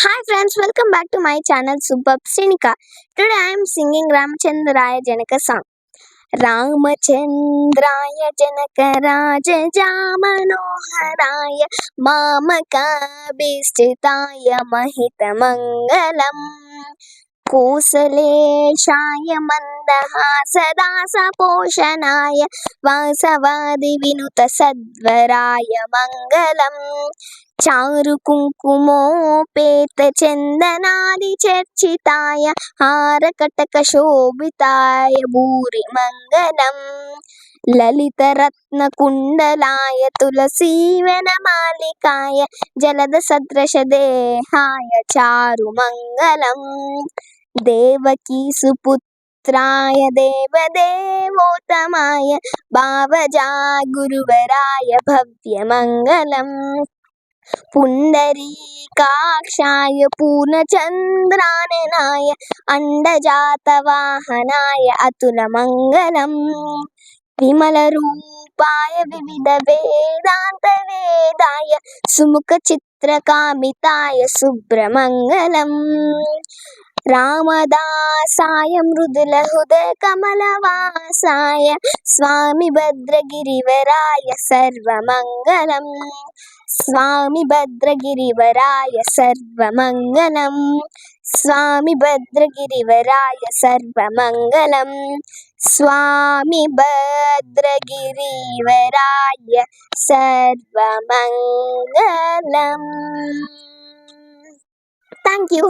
Hi friends, welcome back to my channel Superb Srinika. Today I am singing Ramachandraya Janaka song. Ramachandraya Janaka Raja Manoharaya Mamakabhistitaya Mahita Mangalam Kosaleshaaya Mandahasada Poshanaya Vasavadi Vinuta Sadvaraya Mangalam చారు కుంకుమోపేత చందనాది చర్చితాయ హారకటక శోభితాయ భూరి మంగళం లలిత రత్న కుండలాయ తులసీవన మాలికాయ జలద సదృశ దేహాయ చారు మంగళం దేవకీ సుపుత్రాయ దేవదేవోత్తమాయ భావజా గురువరాయ భవ్య మంగళం पुंडरीकाक्षाय पूर्णचंद्राननाय अंडजातवाहनाय अतुलमंगलम् विमलरूपाय विविधवेदान्तवेदाय सुमुखचित्रकामिताय शुभ्रमङ्गलम् रामदासाय मृदुलहृदयकमलवासाय स्वामी भद्रगिरिवराय सर्वमङ्गलम् स्वामी भद्रगिरिवराय सर्वमङ्गलम् स्वामी भद्रगिरिवराय सर्वमङ्गलम् स्वामी भद्रगिरिवराय सर्वमङ्गलम्. Thank you.